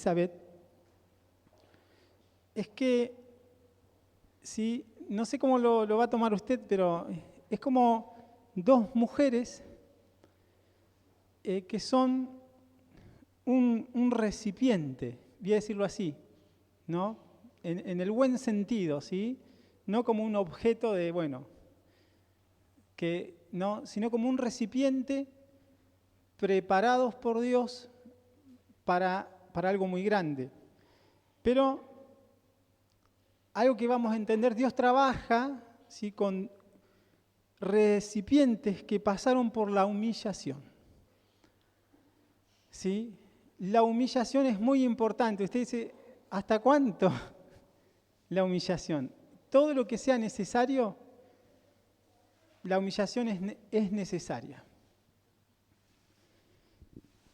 Elizabeth es que, ¿sí? No sé cómo lo va a tomar usted, pero es como dos mujeres que son un recipiente, voy a decirlo así, ¿no? En el buen sentido, ¿sí? No como un objeto de, bueno, que no, sino como un recipiente preparados por Dios para algo muy grande. Pero algo que vamos a entender, Dios trabaja, ¿sí?, con recipientes que pasaron por la humillación. ¿Sí? La humillación es muy importante. Usted dice, ¿hasta cuánto la humillación? Todo lo que sea necesario, la humillación es necesaria.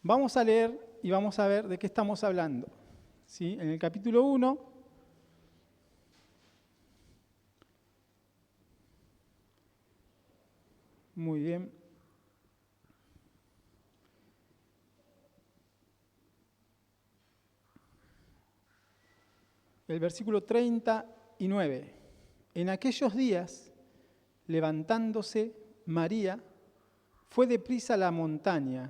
Vamos a leer y vamos a ver de qué estamos hablando. ¿Sí? En el capítulo 1, muy bien. El versículo 39. En aquellos días, levantándose María, fue deprisa a la montaña,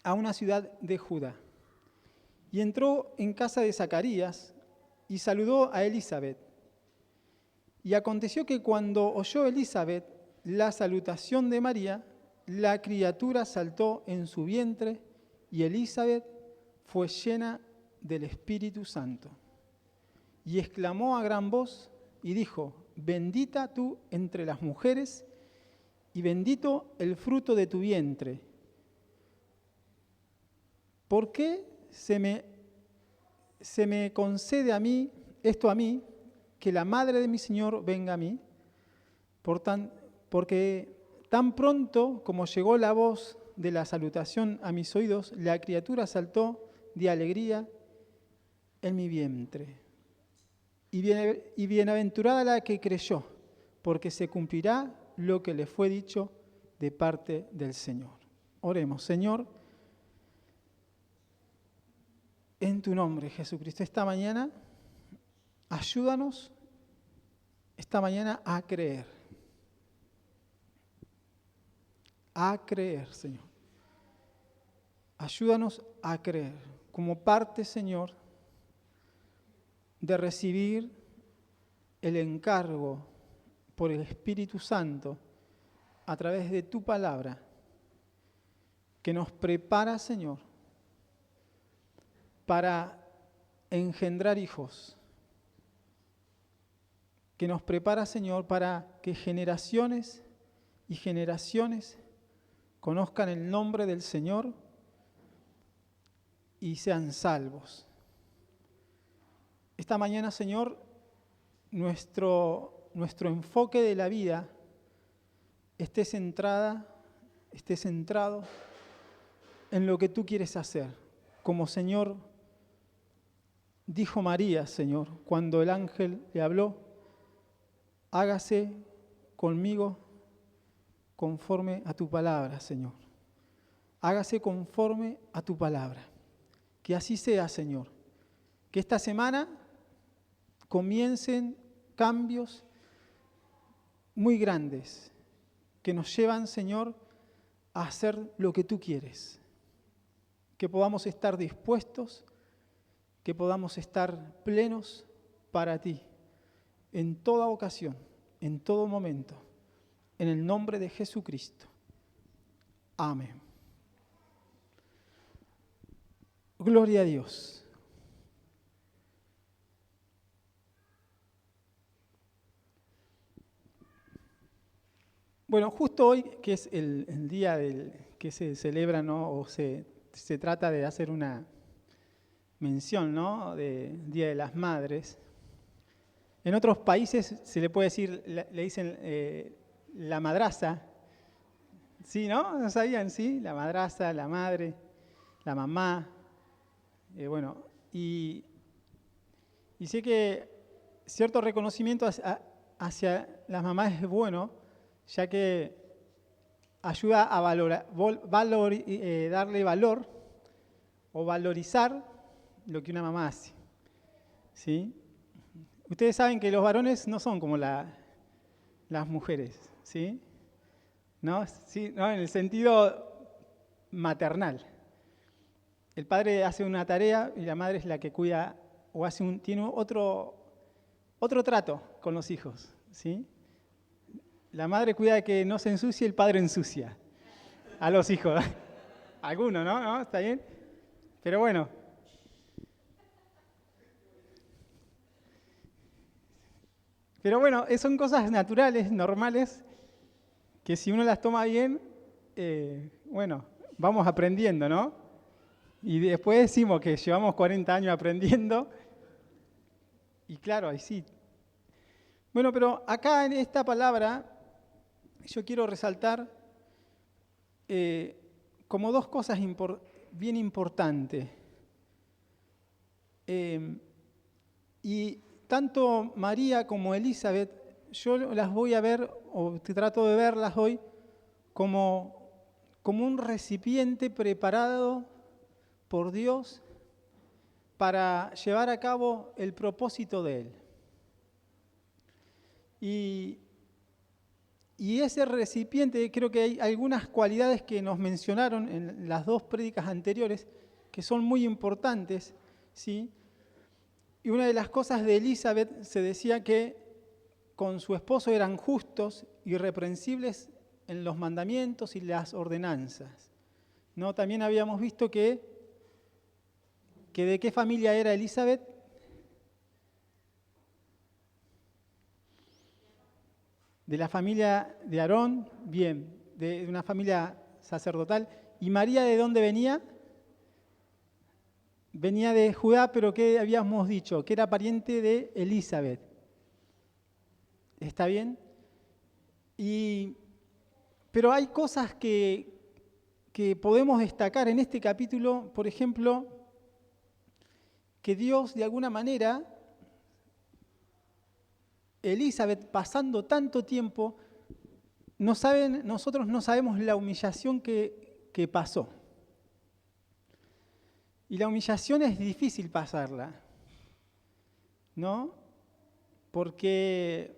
a una ciudad de Judá, y entró en casa de Zacarías y saludó a Elizabeth. Y aconteció que cuando oyó Elizabeth la salutación de María, la criatura saltó en su vientre y Elizabeth fue llena del Espíritu Santo. Y exclamó a gran voz y dijo, bendita tú entre las mujeres y bendito el fruto de tu vientre. ¿Por qué se me concede a mí, esto a mí, que la madre de mi Señor venga a mí? Porque tan pronto como llegó la voz de la salutación a mis oídos, la criatura saltó de alegría en mi vientre. Y bienaventurada la que creyó, porque se cumplirá lo que le fue dicho de parte del Señor. Oremos, Señor, en tu nombre, Jesucristo, esta mañana, ayúdanos esta mañana a creer. A creer, Señor. Ayúdanos a creer como parte, Señor, de recibir el encargo por el Espíritu Santo a través de tu palabra, que nos prepara, Señor, para engendrar hijos, que nos prepara, Señor, para que generaciones y generaciones conozcan el nombre del Señor y sean salvos. Esta mañana, Señor, nuestro enfoque de la vida esté centrado en lo que tú quieres hacer. Como, Señor, dijo María, Señor, cuando el ángel le habló, hágase conmigo conforme a tu palabra, Señor. Hágase conforme a tu palabra. Que así sea, Señor. Que esta semana comiencen cambios muy grandes que nos llevan, Señor, a hacer lo que tú quieres. Que podamos estar dispuestos, que podamos estar plenos para ti, en toda ocasión, en todo momento, en el nombre de Jesucristo. Amén. Gloria a Dios. Bueno, justo hoy, que es el día que se celebra, ¿no? O se trata de hacer una mención, ¿no?, de Día de las Madres. En otros países se le puede decir, le dicen la madraza. ¿Sí, no? ¿No sabían? Sí, la madraza, la madre, la mamá. Bueno, y sé que cierto reconocimiento hacia las mamás es bueno, ya que ayuda a darle valor o valorizar lo que una mamá hace. ¿Sí? Ustedes saben que los varones no son como las mujeres, ¿sí? ¿No? Sí, ¿no? En el sentido maternal. El padre hace una tarea y la madre es la que cuida o tiene otro trato con los hijos, ¿sí? La madre cuida de que no se ensucie, el padre ensucia a los hijos. Algunos, ¿no? ¿No? ¿Está bien? Pero bueno. Son cosas naturales, normales, que si uno las toma bien, vamos aprendiendo, ¿no? Y después decimos que llevamos 40 años aprendiendo, y claro, ahí sí. Bueno, pero acá en esta palabra yo quiero resaltar como dos cosas bien importantes. Y tanto María como Elizabeth, yo las voy a ver, o trato de verlas hoy, como un recipiente preparado por Dios para llevar a cabo el propósito de Él. Y ese recipiente, creo que hay algunas cualidades que nos mencionaron en las dos prédicas anteriores que son muy importantes, ¿sí? Y una de las cosas de Elizabeth se decía que con su esposo eran justos, irreprensibles en los mandamientos y las ordenanzas, ¿no? También habíamos visto que ¿de qué familia era Elizabeth? De la familia de Aarón, bien, de una familia sacerdotal. ¿Y María de dónde venía? Venía de Judá, pero ¿qué habíamos dicho? Que era pariente de Elizabeth. ¿Está bien? Pero hay cosas que podemos destacar en este capítulo, por ejemplo, que Dios de alguna manera, Elizabeth pasando tanto tiempo, nosotros no sabemos la humillación que pasó. Y la humillación es difícil pasarla, ¿no? Porque,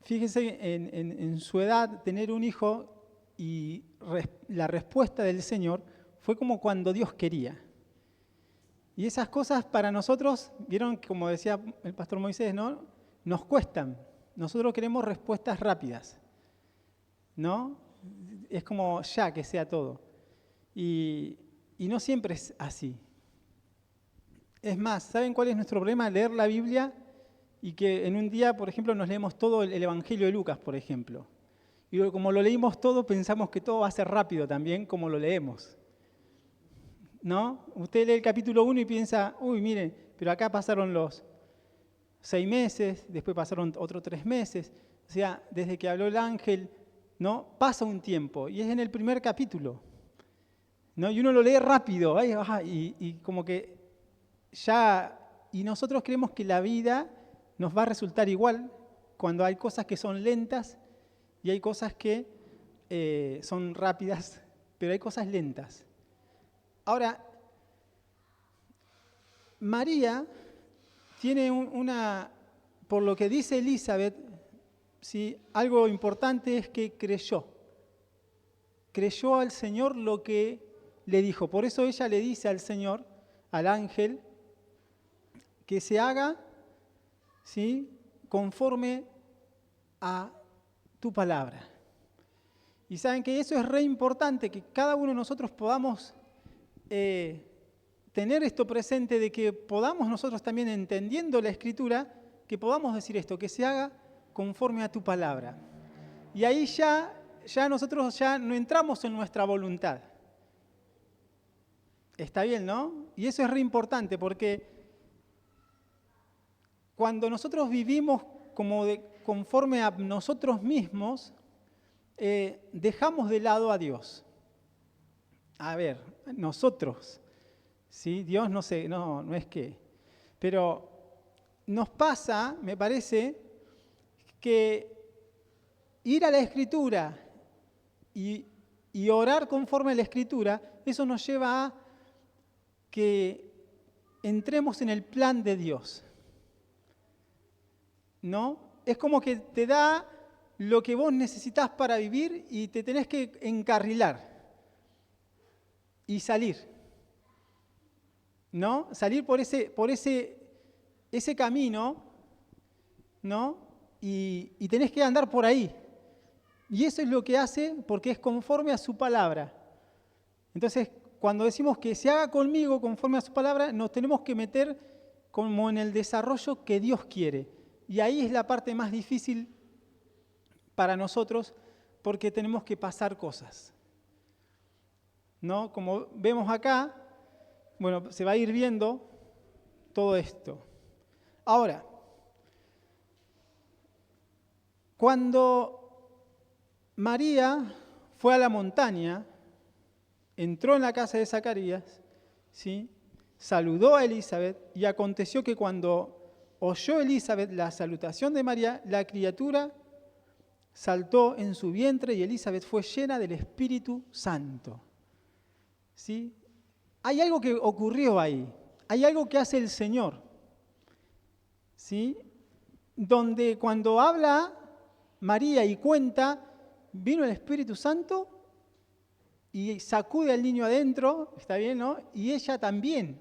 fíjense, en su edad, tener un hijo y la respuesta del Señor fue como cuando Dios quería. Y esas cosas para nosotros, vieron, como decía el pastor Moisés, ¿no? Nos cuestan. Nosotros queremos respuestas rápidas, ¿no? Es como ya que sea todo. Y no siempre es así. Es más, ¿saben cuál es nuestro problema? Leer la Biblia y que en un día, por ejemplo, nos leemos todo el Evangelio de Lucas, por ejemplo. Y como lo leímos todo, pensamos que todo va a ser rápido también, como lo leemos. ¿No? Usted lee el capítulo 1 y piensa, uy, miren, pero acá pasaron los 6 meses, después pasaron otros 3 meses. O sea, desde que habló el ángel, ¿no? Pasa un tiempo, y es en el primer capítulo, ¿no? Y uno lo lee rápido, y como que ya... Y nosotros creemos que la vida nos va a resultar igual cuando hay cosas que son lentas y hay cosas que son rápidas, pero hay cosas lentas. Ahora, María tiene por lo que dice Elizabeth, ¿sí? Algo importante es que creyó al Señor lo que le dijo. Por eso ella le dice al Señor, al ángel, que se haga, ¿sí?, conforme a tu palabra. Y saben que eso es re importante, que cada uno de nosotros podamos tener esto presente, de que podamos nosotros también, entendiendo la Escritura, que podamos decir esto, que se haga conforme a tu palabra. Y ahí ya nosotros ya no entramos en nuestra voluntad. Está bien, ¿no? Y eso es re importante, porque cuando nosotros vivimos conforme a nosotros mismos, dejamos de lado a Dios. A ver, nosotros, ¿sí? Dios no es que... Pero nos pasa, me parece, que ir a la Escritura y orar conforme a la Escritura, eso nos lleva a que entremos en el plan de Dios. ¿No? Es como que te da lo que vos necesitas para vivir y te tenés que encarrilar y salir. ¿No? Salir por ese camino, ¿no? Y tenés que andar por ahí. Y eso es lo que hace porque es conforme a su palabra. Entonces, cuando decimos que se haga conmigo conforme a su palabra, nos tenemos que meter como en el desarrollo que Dios quiere. Y ahí es la parte más difícil para nosotros porque tenemos que pasar cosas. ¿No? Como vemos acá, bueno, se va a ir viendo todo esto. Ahora, cuando María fue a la montaña, entró en la casa de Zacarías, ¿sí? Saludó a Elizabeth y aconteció que cuando oyó Elizabeth la salutación de María, la criatura saltó en su vientre y Elizabeth fue llena del Espíritu Santo. ¿Sí? Hay algo que ocurrió ahí, hay algo que hace el Señor, ¿sí? Donde cuando habla María y cuenta, vino el Espíritu Santo y sacude al niño adentro, ¿está bien, no? Y ella también.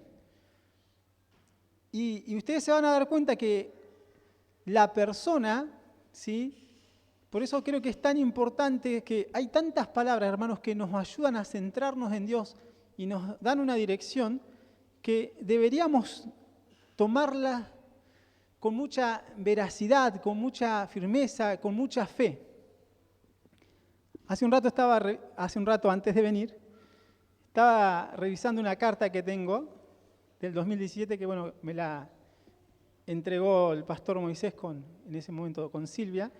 Y ustedes se van a dar cuenta que la persona, ¿sí? Por eso creo que es tan importante que hay tantas palabras, hermanos, que nos ayudan a centrarnos en Dios y nos dan una dirección que deberíamos tomarlas con mucha veracidad, con mucha firmeza, con mucha fe. Hace un rato antes de venir, estaba revisando una carta que tengo del 2017 que, bueno, me la entregó el pastor Moisés en ese momento con Silvia.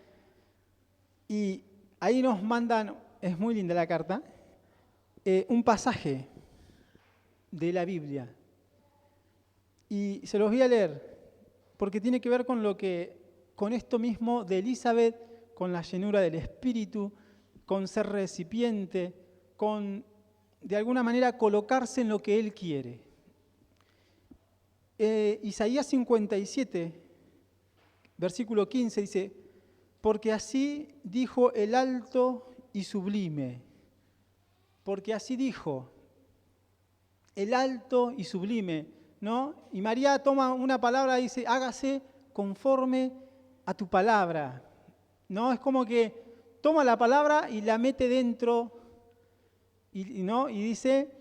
Y ahí nos mandan, es muy linda la carta, un pasaje de la Biblia. Y se los voy a leer, porque tiene que ver con esto mismo de Elizabeth, con la llenura del Espíritu, con ser recipiente, con de alguna manera colocarse en lo que Él quiere. Isaías 57, versículo 15 dice: porque así dijo el alto y sublime. Porque así dijo el alto y sublime, ¿no? Y María toma una palabra y dice: hágase conforme a tu palabra, ¿no? Es como que toma la palabra y la mete dentro, ¿no? Y dice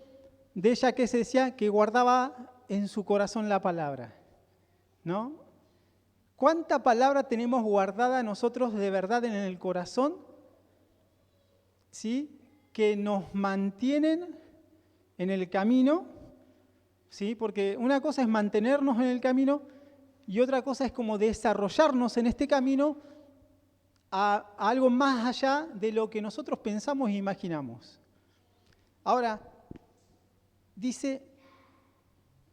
de ella que se decía que guardaba en su corazón la palabra, ¿no? ¿Cuánta palabra tenemos guardada nosotros de verdad en el corazón? ¿Sí? Que nos mantienen en el camino, ¿sí? Porque una cosa es mantenernos en el camino y otra cosa es como desarrollarnos en este camino a algo más allá de lo que nosotros pensamos e imaginamos. Ahora, dice: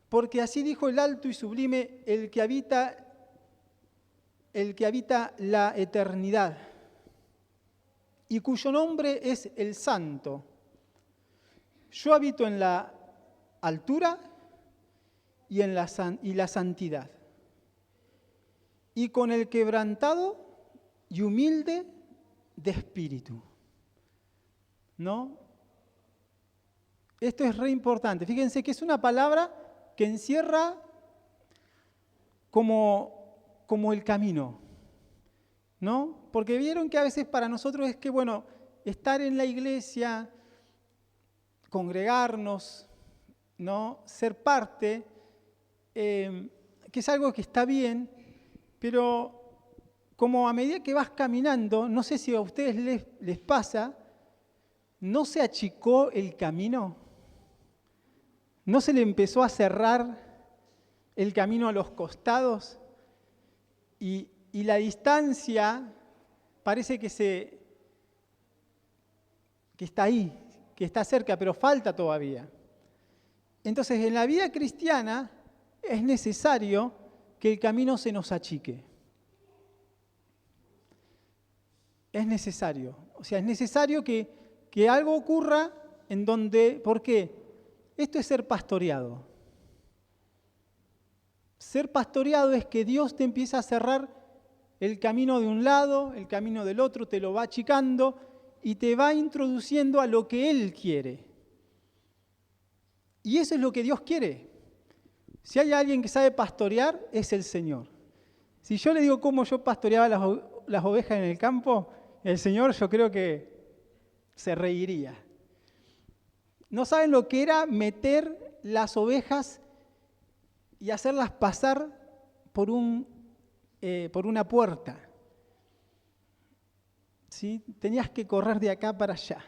porque así dijo el alto y sublime, el que habita la eternidad, y cuyo nombre es el Santo. Yo habito en la altura y la santidad, y con el quebrantado y humilde de espíritu. ¿No? Esto es re importante. Fíjense que es una palabra que encierra como el camino, ¿no? Porque vieron que a veces para nosotros es que, bueno, estar en la iglesia, congregarnos, ¿no? Ser parte, que es algo que está bien, pero como a medida que vas caminando, no sé si a ustedes les pasa, ¿no se achicó el camino? ¿No se le empezó a cerrar el camino a los costados? Y la distancia parece que está ahí, que está cerca, pero falta todavía. Entonces, en la vida cristiana es necesario que el camino se nos achique. Es necesario. O sea, es necesario que algo ocurra. ¿Por qué? Esto es ser pastoreado. Ser pastoreado es que Dios te empieza a cerrar el camino de un lado, el camino del otro, te lo va achicando y te va introduciendo a lo que Él quiere. Y eso es lo que Dios quiere. Si hay alguien que sabe pastorear, es el Señor. Si yo le digo cómo yo pastoreaba las ovejas en el campo, el Señor yo creo que se reiría. No saben lo que era meter las ovejas y hacerlas pasar por una puerta. ¿Sí? Tenías que correr de acá para allá.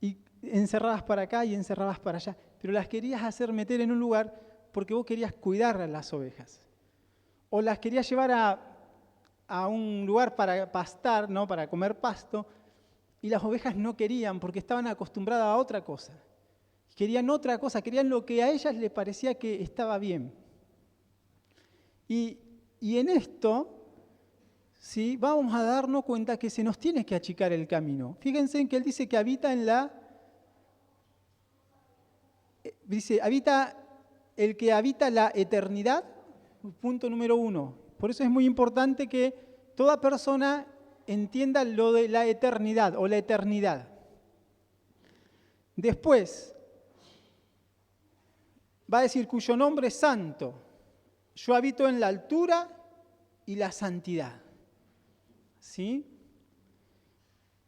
Y encerrabas para acá y encerrabas para allá. Pero las querías hacer meter en un lugar porque vos querías cuidar a las ovejas. O las querías llevar a un lugar para pastar, ¿no? Para comer pasto, y las ovejas no querían porque estaban acostumbradas a otra cosa. Querían otra cosa, querían lo que a ellas les parecía que estaba bien. Y en esto, ¿sí? Vamos a darnos cuenta que se nos tiene que achicar el camino. Fíjense en que él dice que habita habita el que habita la eternidad, punto número 1. Por eso es muy importante que toda persona entienda lo de la eternidad o la eternidad. Después, va a decir cuyo nombre es santo. Yo habito en la altura y la santidad. ¿Sí?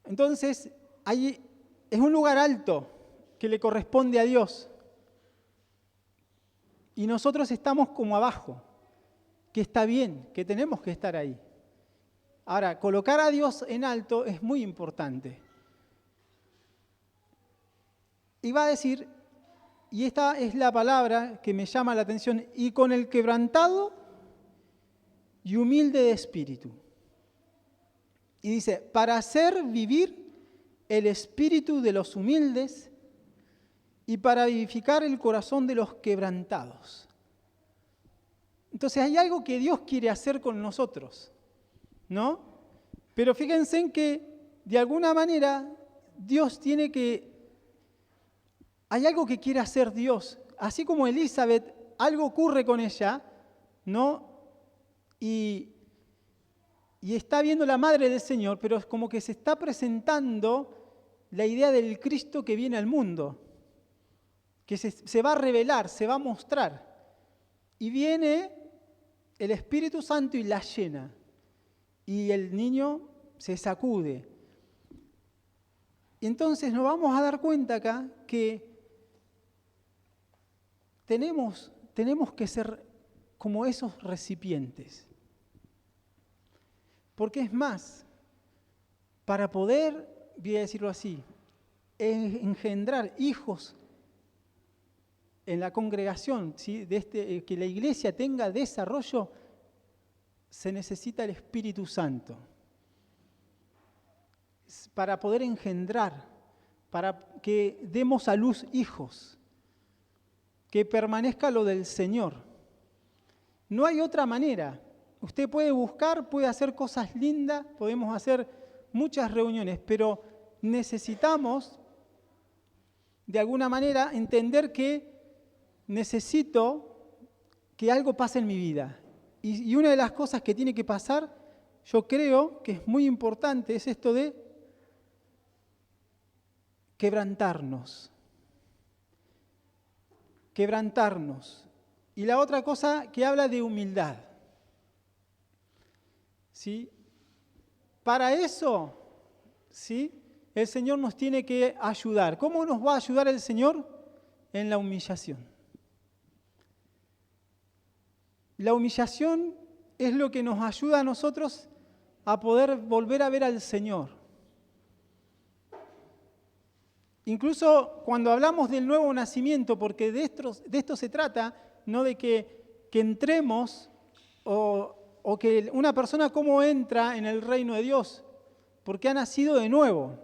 Entonces, ahí es un lugar alto que le corresponde a Dios. Y nosotros estamos como abajo, que está bien, que tenemos que estar ahí. Ahora, colocar a Dios en alto es muy importante. Y va a decir, y esta es la palabra que me llama la atención, y con el quebrantado y humilde de espíritu. Y dice, para hacer vivir el espíritu de los humildes y para vivificar el corazón de los quebrantados. Entonces hay algo que Dios quiere hacer con nosotros, ¿no? Pero fíjense en que de alguna manera Dios hay algo que quiere hacer Dios. Así como Elizabeth, algo ocurre con ella, ¿no? Y está viendo la madre del Señor, pero es como que se está presentando la idea del Cristo que viene al mundo, que se va a revelar, se va a mostrar. Y viene el Espíritu Santo y la llena. Y el niño se sacude. Y entonces nos vamos a dar cuenta acá que tenemos que ser como esos recipientes. Porque es más, para poder, voy a decirlo así, engendrar hijos en la congregación, ¿sí? Que la iglesia tenga desarrollo, se necesita el Espíritu Santo. Para poder engendrar, para que demos a luz hijos, que permanezca lo del Señor. No hay otra manera. Usted puede buscar, puede hacer cosas lindas, podemos hacer muchas reuniones, pero necesitamos, de alguna manera, entender que necesito que algo pase en mi vida. Y una de las cosas que tiene que pasar, yo creo que es muy importante, es esto de quebrantarnos. Quebrantarnos. Y la otra cosa que habla de humildad. ¿Sí? Para eso, ¿sí? El Señor nos tiene que ayudar. ¿Cómo nos va a ayudar el Señor? En la humillación. La humillación es lo que nos ayuda a nosotros a poder volver a ver al Señor. Incluso cuando hablamos del nuevo nacimiento, porque de esto se trata, no de que entremos o que una persona cómo entra en el reino de Dios, porque ha nacido de nuevo.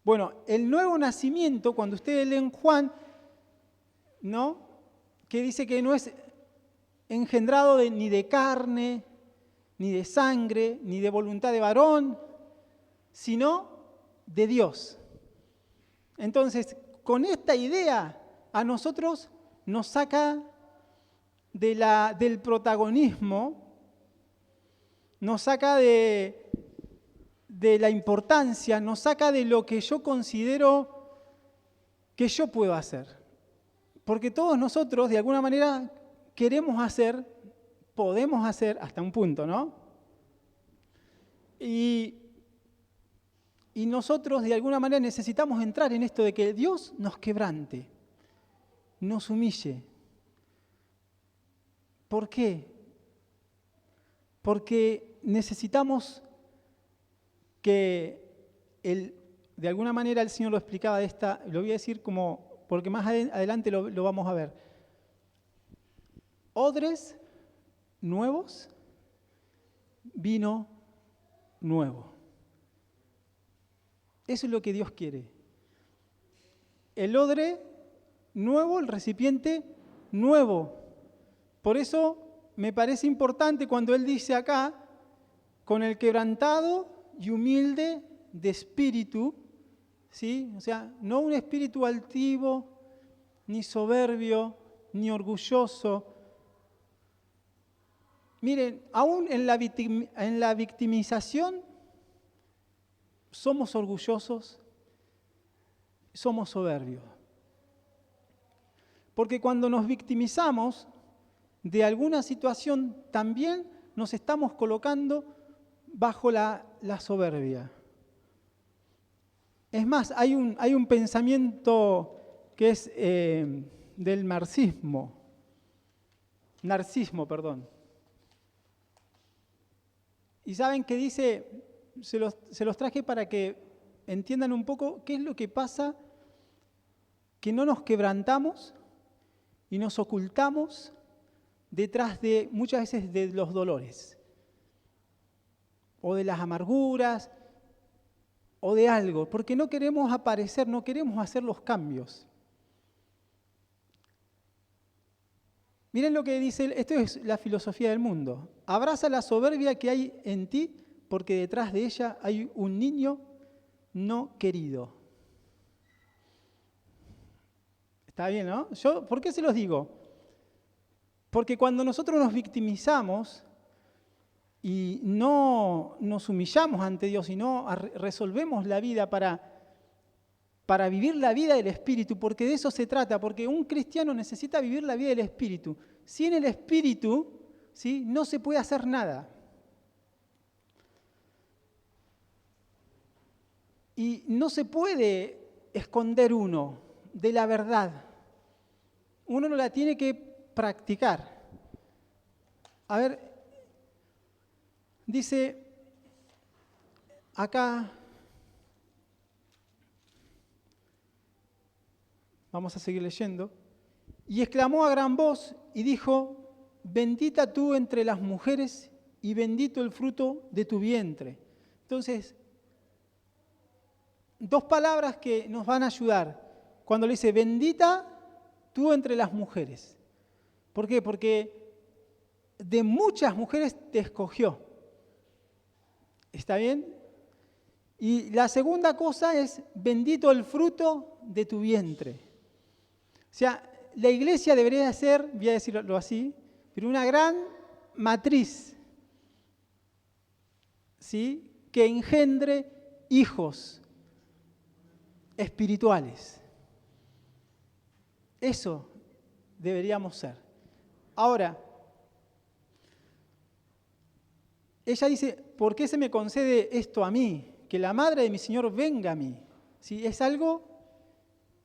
Bueno, el nuevo nacimiento, cuando ustedes leen Juan, ¿no? Que dice que no es engendrado ni de carne, ni de sangre, ni de voluntad de varón, sino de Dios. Entonces, con esta idea, a nosotros nos saca del protagonismo, nos saca de la importancia, nos saca de lo que yo considero que yo puedo hacer. Porque todos nosotros, de alguna manera, queremos hacer, podemos hacer, hasta un punto, ¿no? Y nosotros, de alguna manera, necesitamos entrar en esto de que Dios nos quebrante, nos humille. ¿Por qué? Porque necesitamos que, de alguna manera el Señor lo explicaba lo voy a decir como, porque más adelante lo vamos a ver. Odres nuevos, vino nuevo. Eso es lo que Dios quiere. El odre nuevo, el recipiente nuevo. Por eso me parece importante cuando Él dice acá, con el quebrantado y humilde de espíritu, ¿sí? O sea, no un espíritu altivo, ni soberbio, ni orgulloso. Miren, aún en la victimización somos orgullosos, somos soberbios. Porque cuando nos victimizamos de alguna situación, también nos estamos colocando bajo la soberbia. Es más, hay un pensamiento que es del narcisismo, perdón. Y saben que dice, se los traje para que entiendan un poco qué es lo que pasa, que no nos quebrantamos y nos ocultamos detrás de, muchas veces, de los dolores, o de las amarguras, o de algo, porque no queremos aparecer, no queremos hacer los cambios. Miren lo que dice, esto es la filosofía del mundo. Abraza la soberbia que hay en ti, porque detrás de ella hay un niño no querido. Está bien, ¿no? ¿Por qué se los digo? Porque cuando nosotros nos victimizamos y no nos humillamos ante Dios y no resolvemos la vida para vivir la vida del Espíritu, porque de eso se trata, porque un cristiano necesita vivir la vida del Espíritu. Sin el Espíritu, ¿sí?, no se puede hacer nada. Y no se puede esconder uno de la verdad. Uno no la tiene que practicar. A ver, dice acá, vamos a seguir leyendo, y exclamó a gran voz y dijo, bendita tú entre las mujeres y bendito el fruto de tu vientre. Entonces, dos palabras que nos van a ayudar. Cuando le dice, bendita tú entre las mujeres. ¿Por qué? Porque de muchas mujeres te escogió. ¿Está bien? Y la segunda cosa es, bendito el fruto de tu vientre. O sea, la iglesia debería ser, voy a decirlo así, pero una gran matriz, ¿sí?, que engendre hijos espirituales. Eso deberíamos ser. Ahora, ella dice, ¿por qué se me concede esto a mí? Que la madre de mi Señor venga a mí. ¿Sí? Es algo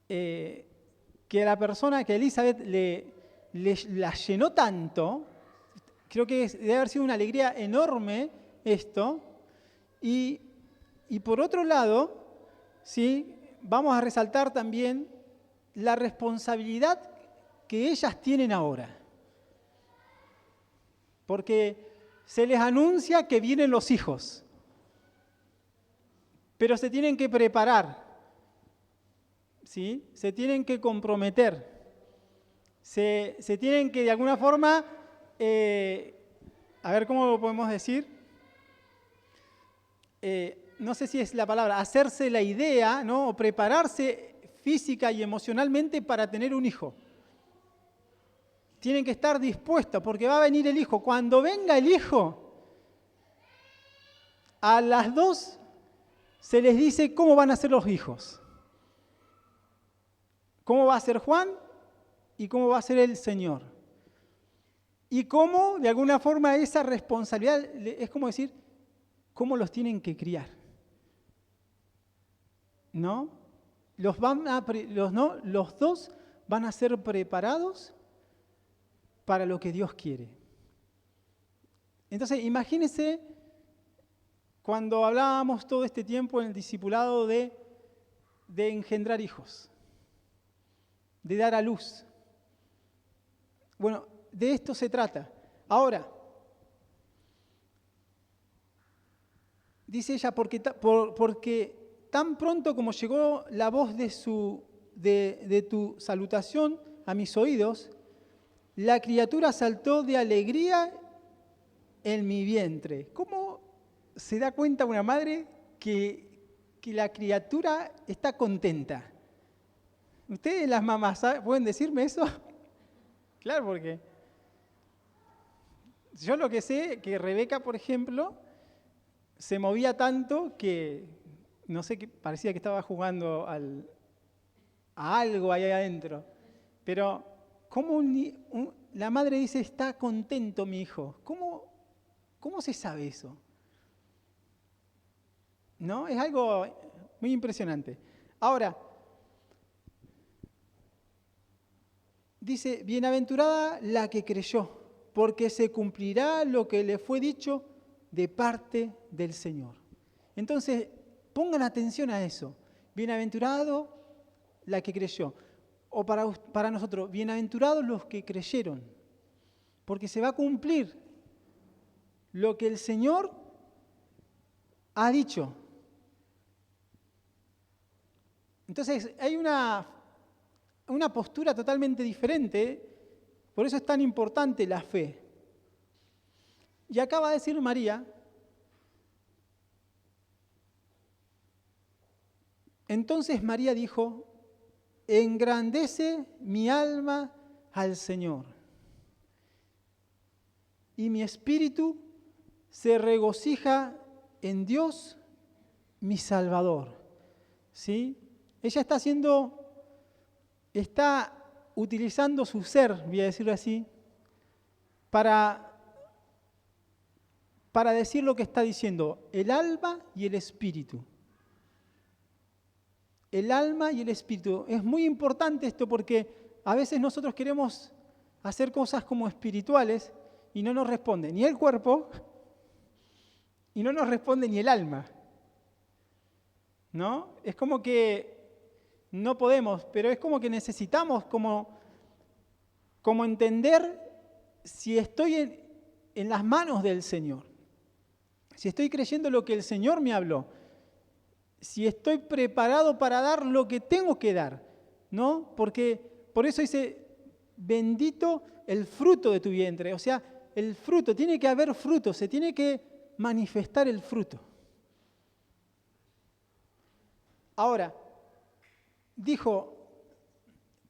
que a la persona, que Elizabeth la llenó tanto, creo que debe haber sido una alegría enorme esto. Y por otro lado, ¿sí?, vamos a resaltar también la responsabilidad que ellas tienen ahora. Porque se les anuncia que vienen los hijos, pero se tienen que preparar, ¿sí? Se tienen que comprometer, se tienen que de alguna forma, a ver cómo lo podemos decir, no sé si es la palabra, hacerse la idea, ¿no?, o prepararse física y emocionalmente para tener un hijo. tienen que estar dispuestos porque va a venir el Hijo. Cuando venga el Hijo, a las dos se les dice cómo van a ser los hijos. Cómo va a ser Juan y cómo va a ser el Señor. Y cómo, de alguna forma, esa responsabilidad es como decir, cómo los tienen que criar. ¿No? Los dos van a ser preparados para lo que Dios quiere. Entonces, imagínense cuando hablábamos todo este tiempo en el discipulado de engendrar hijos, de dar a luz. Bueno, de esto se trata. Ahora, dice ella, porque tan pronto como llegó la voz de tu salutación a mis oídos, la criatura saltó de alegría en mi vientre. ¿Cómo se da cuenta una madre que la criatura está contenta? ¿Ustedes, las mamás, pueden decirme eso? Claro, porque yo lo que sé, que Rebeca, por ejemplo, se movía tanto que, no sé, que parecía que estaba jugando a algo ahí adentro. Pero, ¿cómo la madre dice, está contento mi hijo? ¿Cómo se sabe eso? ¿No? Es algo muy impresionante. Ahora, dice, bienaventurada la que creyó, porque se cumplirá lo que le fue dicho de parte del Señor. Entonces, pongan atención a eso. Bienaventurado la que creyó. O para nosotros, bienaventurados los que creyeron, porque se va a cumplir lo que el Señor ha dicho. Entonces, hay una postura totalmente diferente, por eso es tan importante la fe. Y acaba de decir María, entonces María dijo, engrandece mi alma al Señor, y mi espíritu se regocija en Dios, mi Salvador. ¿Sí? Ella está utilizando su ser, voy a decirlo así, para decir lo que está diciendo, el alma y el espíritu. El alma y el espíritu. Es muy importante esto porque a veces nosotros queremos hacer cosas como espirituales y no nos responde ni el cuerpo y no nos responde ni el alma. ¿No? Es como que no podemos, pero es como que necesitamos como entender si estoy en las manos del Señor, si estoy creyendo lo que el Señor me habló, si estoy preparado para dar lo que tengo que dar, ¿no? Porque por eso dice, bendito el fruto de tu vientre, o sea, el fruto, tiene que haber fruto, se tiene que manifestar el fruto. Ahora, dijo,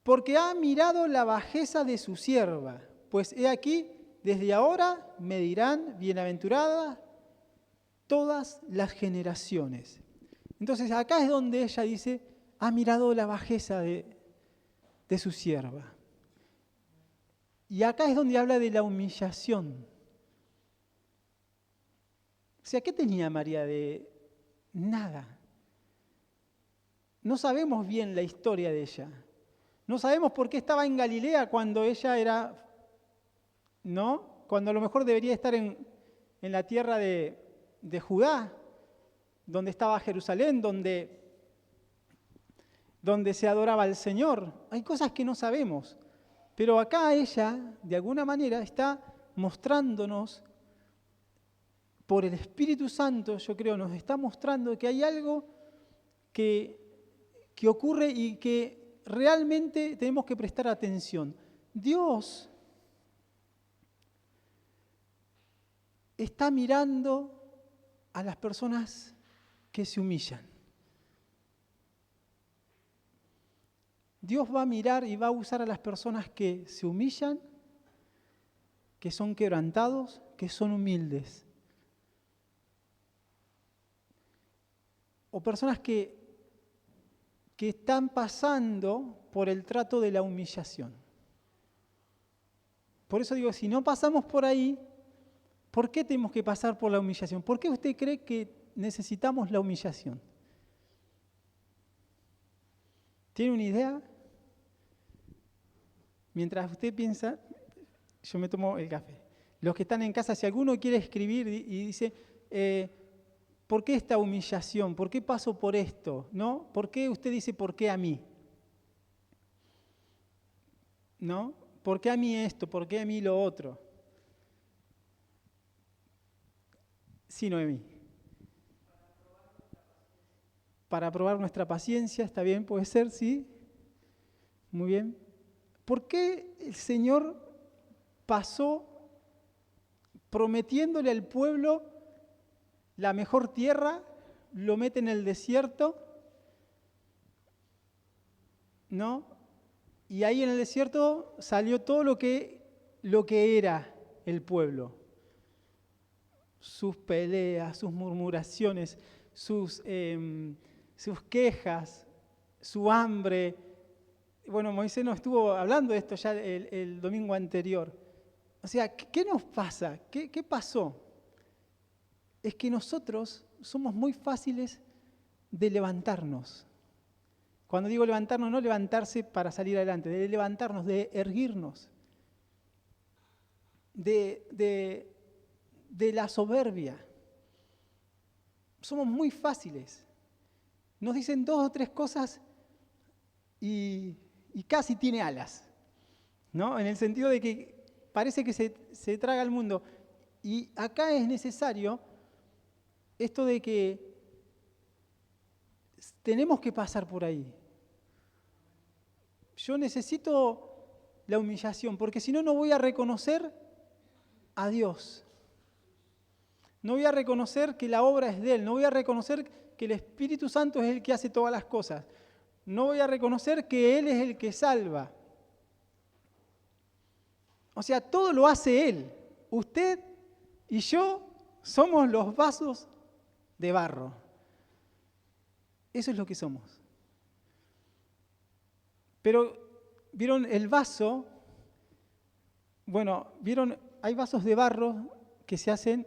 porque ha mirado la bajeza de su sierva, pues he aquí, desde ahora me dirán bienaventurada todas las generaciones. Entonces acá es donde ella dice, ha mirado la bajeza de su sierva. Y acá es donde habla de la humillación. O sea, ¿qué tenía María de nada? No sabemos bien la historia de ella. No sabemos por qué estaba en Galilea cuando ella era, ¿no? Cuando a lo mejor debería estar en la tierra de Judá, donde estaba Jerusalén, donde se adoraba al Señor. Hay cosas que no sabemos. Pero acá ella, de alguna manera, está mostrándonos, por el Espíritu Santo, yo creo, nos está mostrando que hay algo que ocurre y que realmente tenemos que prestar atención. Dios está mirando a las personas que se humillan. Dios va a mirar y va a usar a las personas que se humillan que son quebrantados, que son humildes. O personas que están pasando por el trato de la humillación. Por eso digo, si no pasamos por ahí, ¿por qué tenemos que pasar por la humillación? ¿Por qué usted cree que necesitamos la humillación? ¿Tiene una idea? Mientras usted piensa, yo me tomo el café. Los que están en casa, si alguno quiere escribir y dice, ¿por qué esta humillación? ¿Por qué paso por esto? ¿No? ¿Por qué usted dice, ¿por qué a mí? ¿No? ¿Por qué a mí esto? ¿Por qué a mí lo otro? Sí, Noemí. Para probar nuestra paciencia, ¿está bien? ¿Puede ser? ¿Sí? Muy bien. ¿Por qué el Señor pasó prometiéndole al pueblo la mejor tierra, lo mete en el desierto, ¿no? Y ahí en el desierto salió todo lo que era el pueblo? Sus peleas, sus murmuraciones, sus quejas, su hambre. Bueno, Moisés nos estuvo hablando de esto ya el domingo anterior. O sea, ¿qué nos pasa? ¿Qué pasó? Es que nosotros somos muy fáciles de levantarnos. Cuando digo levantarnos, no levantarse para salir adelante, de levantarnos, de erguirnos, de la soberbia. Somos muy fáciles. Nos dicen 2 o 3 cosas y casi tiene alas, ¿no? En el sentido de que parece que se traga el mundo. Y acá es necesario esto de que tenemos que pasar por ahí. Yo necesito la humillación, porque si no, no voy a reconocer a Dios. No voy a reconocer que la obra es de Él. No voy a reconocer que el Espíritu Santo es el que hace todas las cosas. No voy a reconocer que Él es el que salva. O sea, todo lo hace Él. Usted y yo somos los vasos de barro. Eso es lo que somos. Pero, ¿vieron el vaso? Bueno, ¿vieron? Hay vasos de barro que se hacen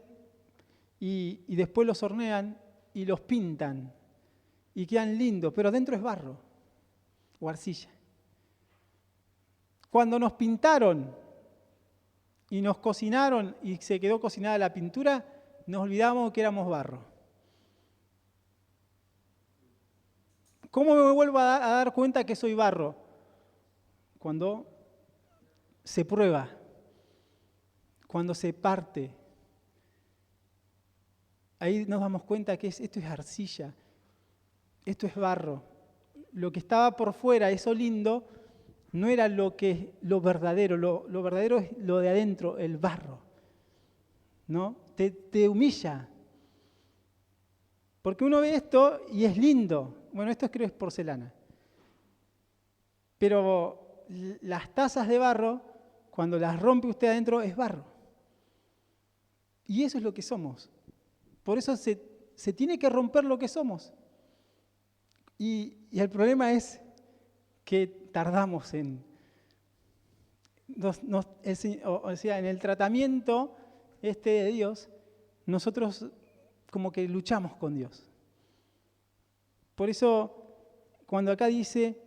y después los hornean y los pintan y quedan lindos, pero adentro es barro o arcilla. Cuando nos pintaron y nos cocinaron y se quedó cocinada la pintura, nos olvidamos que éramos barro. ¿Cómo me vuelvo a dar cuenta que soy barro? Cuando se prueba, cuando se parte. Ahí nos damos cuenta que esto es arcilla, esto es barro. Lo que estaba por fuera, eso lindo, no era lo verdadero. Lo verdadero es lo de adentro, el barro, ¿no? Te humilla. Porque uno ve esto y es lindo. Bueno, esto creo que es porcelana. Pero las tazas de barro, cuando las rompe usted adentro, es barro. Y eso es lo que somos. Por eso se tiene que romper lo que somos. Y el problema es que tardamos en el tratamiento de Dios, nosotros como que luchamos con Dios. Por eso, cuando acá dice,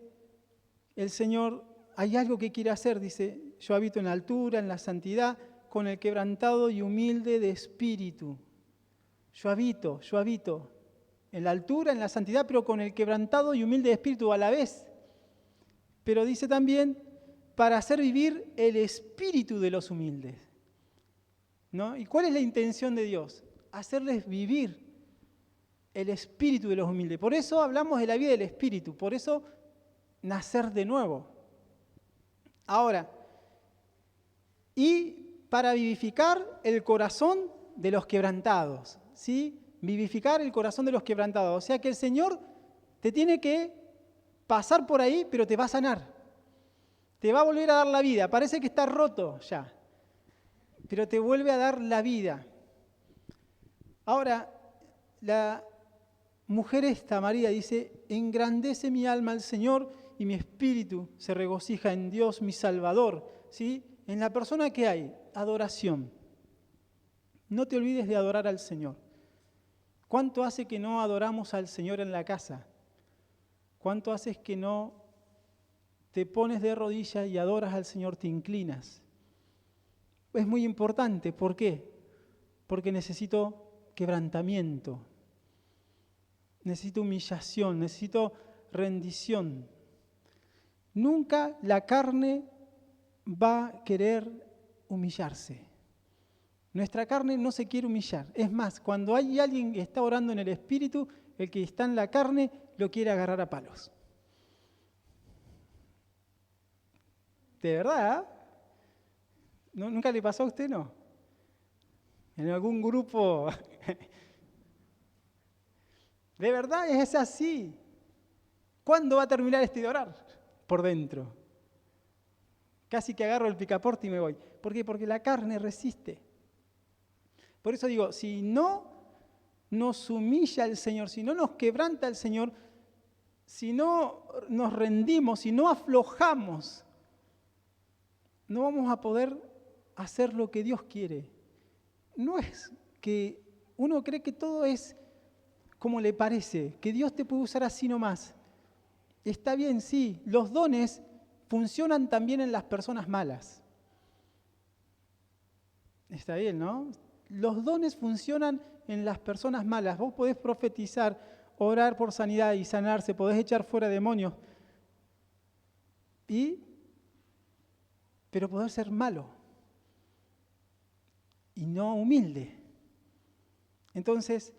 el Señor, hay algo que quiere hacer, dice, yo habito en la altura, en la santidad, con el quebrantado y humilde de espíritu. Yo habito en la altura, en la santidad, pero con el quebrantado y humilde de espíritu a la vez. Pero dice también, para hacer vivir el espíritu de los humildes, ¿no? ¿Y cuál es la intención de Dios? Hacerles vivir el espíritu de los humildes. Por eso hablamos de la vida del espíritu, por eso nacer de nuevo. Ahora, y para vivificar el corazón de los quebrantados, ¿sí? Vivificar el corazón de los quebrantados. O sea que el Señor te tiene que pasar por ahí, pero te va a sanar. Te va a volver a dar la vida. Parece que está roto ya. pero te vuelve a dar la vida. Ahora, la mujer esta, María, dice, engrandece mi alma al Señor y mi espíritu se regocija en Dios mi Salvador. ¿Sí? En la persona que hay, adoración. No te olvides de adorar al Señor. ¿Cuánto hace que no adoramos al Señor en la casa? ¿Cuánto haces que no te pones de rodillas y adoras al Señor, te inclinas? Es muy importante. ¿Por qué? Porque necesito quebrantamiento, necesito humillación, necesito rendición. Nunca la carne va a querer humillarse. Nuestra carne no se quiere humillar. Es más, cuando hay alguien que está orando en el Espíritu, el que está en la carne lo quiere agarrar a palos. ¿De verdad? ¿Nunca le pasó a usted, no? En algún grupo. De verdad es así. ¿Cuándo va a terminar este de orar? Por dentro. Casi que agarro el picaporte y me voy. ¿Por qué? Porque la carne resiste. Por eso digo, si no nos humilla el Señor, si no nos quebranta el Señor, si no nos rendimos, si no aflojamos, no vamos a poder hacer lo que Dios quiere. No es que uno cree que todo es como le parece, que Dios te puede usar así nomás. Está bien, sí, los dones funcionan también en las personas malas. Está bien, ¿no? Los dones funcionan en las personas malas. Vos podés profetizar, orar por sanidad y sanarse, podés echar fuera demonios, pero podés ser malo y no humilde. Entonces,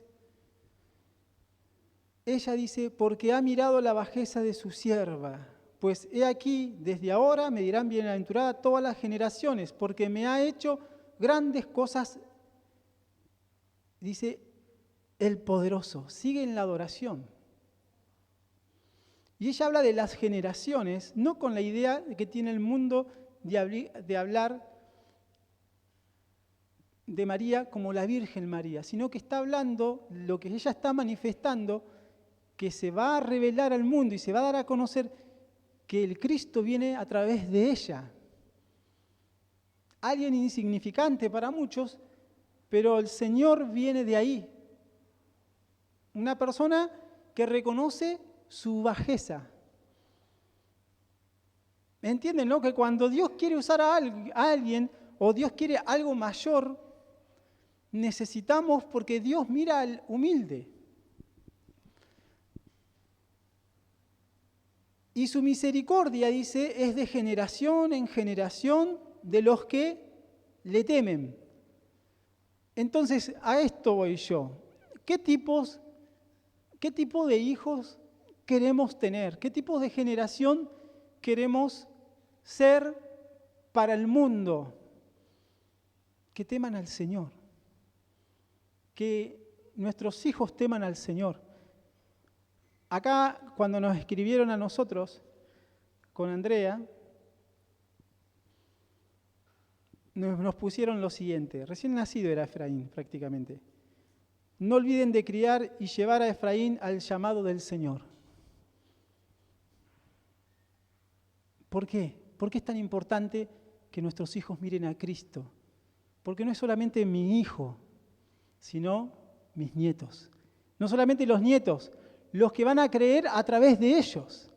ella dice, porque ha mirado la bajeza de su sierva, pues he aquí, desde ahora me dirán bienaventurada todas las generaciones, porque me ha hecho grandes cosas. Dice, el poderoso, sigue en la adoración. Y ella habla de las generaciones, no con la idea que tiene el mundo de hablar de María como la Virgen María, sino que está hablando, lo que ella está manifestando, que se va a revelar al mundo y se va a dar a conocer que el Cristo viene a través de ella. Alguien insignificante para muchos, pero el Señor viene de ahí. Una persona que reconoce su bajeza. ¿Me entienden, no? Que cuando Dios quiere usar a alguien o Dios quiere algo mayor, necesitamos, porque Dios mira al humilde. Y su misericordia, dice, es de generación en generación de los que le temen. Entonces, a esto voy yo. ¿Qué tipo de hijos queremos tener? ¿Qué tipo de generación queremos ser para el mundo? Que teman al Señor. Que nuestros hijos teman al Señor. Acá, cuando nos escribieron a nosotros, con Andrea, nos pusieron lo siguiente. Recién nacido era Efraín, prácticamente. No olviden de criar y llevar a Efraín al llamado del Señor. ¿Por qué? ¿Por qué es tan importante que nuestros hijos miren a Cristo? Porque no es solamente mi hijo, sino mis nietos. No solamente los nietos, los que van a creer a través de ellos.